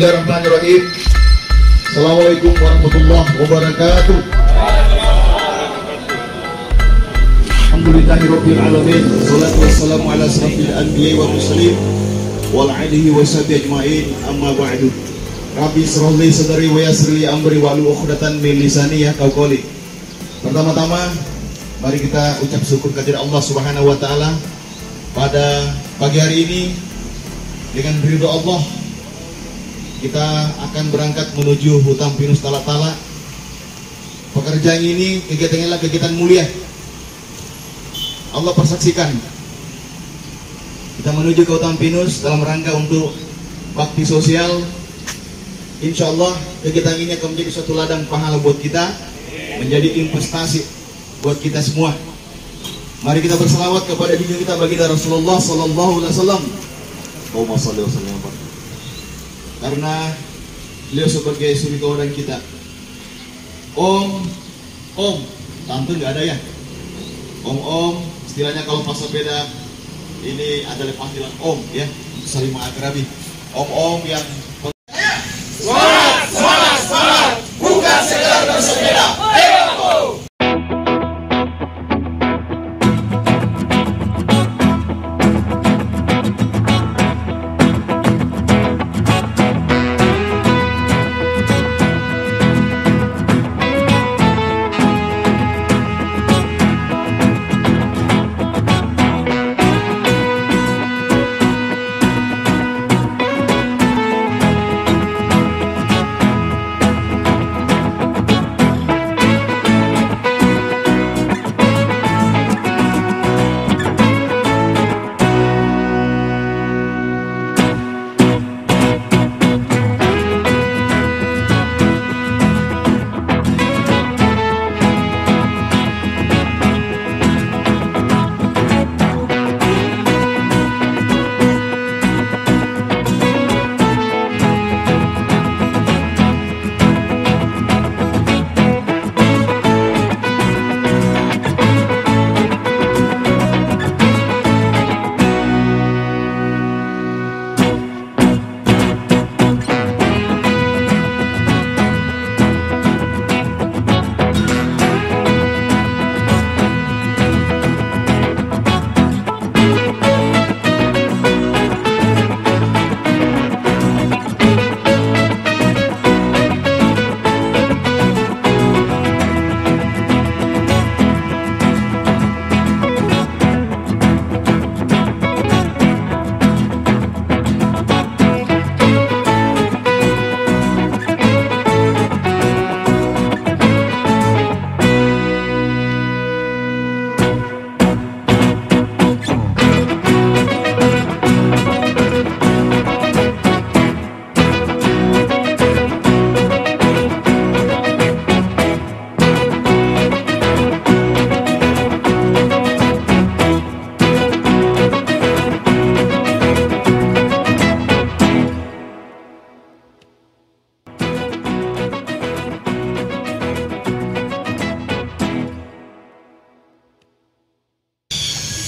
Bismillahirrahmanirrahim. Assalamualaikum warahmatullahi wabarakatuh. Alhamdulillahirabbil alamin. Wassalatu wassalamu ala asyrafil anbiya'i wal mursalin wa ala alihi wa sahbihi ajmain. Amma ba'du. Rabbi shrah li sadri wa yassir li amri wahlul 'uqdatan min lisani yafqahu qawli. Pertama-tama mari kita ucap syukur kehadirat Allah Subhanahu wa taala pada pagi hari ini. Dengan ridho Allah kita akan berangkat menuju Hutan Pinus Tala-Tala. Pekerjaan ini, kegiatan inilah kegiatan mulia. Allah persaksikan kita menuju ke Hutan Pinus dalam rangka untuk bakti sosial. Insya Allah kegiatan ini akan menjadi suatu ladang pahala buat kita, menjadi investasi buat kita semua. Mari kita berselawat kepada junjungan kita baginda Rasulullah Sallallahu Alaihi Wasallam. Allahumma shalli wa sallim. Karena beliau sebagai suri tauladan kita. Om, tante nggak ada ya? Om, istilahnya kalau pas sepeda ini adalah panggilan om ya, saling mengakrabi. Om yang semangat, bukan sekedar bersepeda.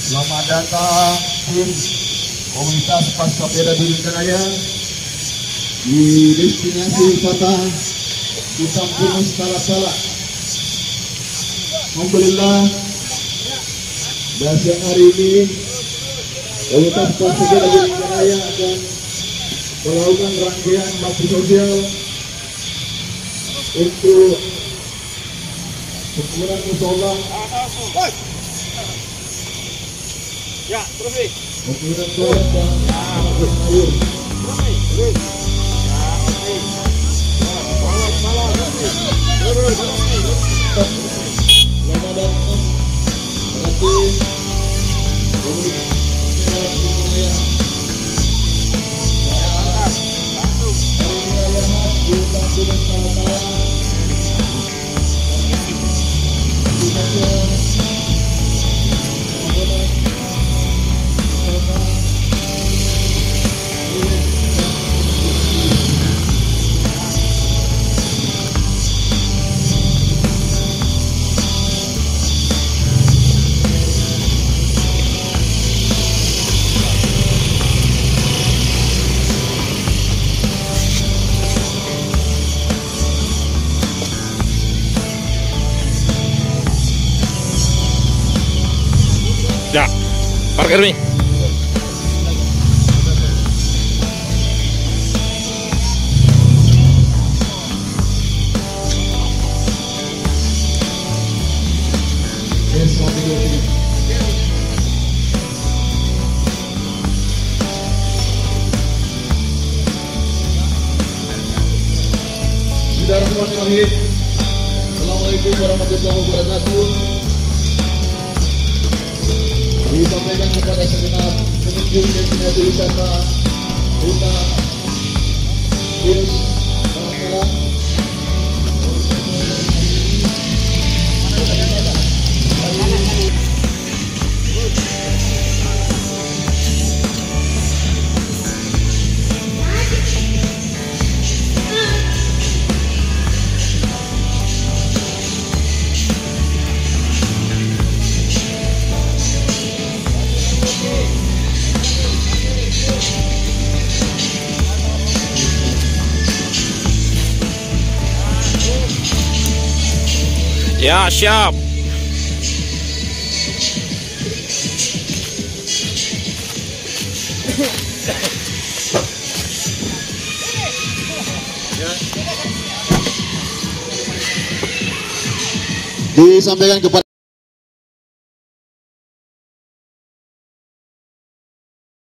Selamat datang tim komunitas Pascapeda Biringkanaya di destinasi wisata Hutan Pinus Tala-Tala. Alhamdulillah, pada siang hari ini komunitas Pascapeda Biringkanaya akan melakukan rangkaian bakti sosial untuk pembangunan musola. Ya, terus nih. Pembangunan toilet dan air. Ya, parkir nih. Bismillahirrahmanirrahim. Assalamualaikum warahmatullahi wabarakatuh. Disampaikan kepada segenap pengunjung yang menyatu wisata Huta Hills Bangkalan. Ya, siap. Disampaikan kepada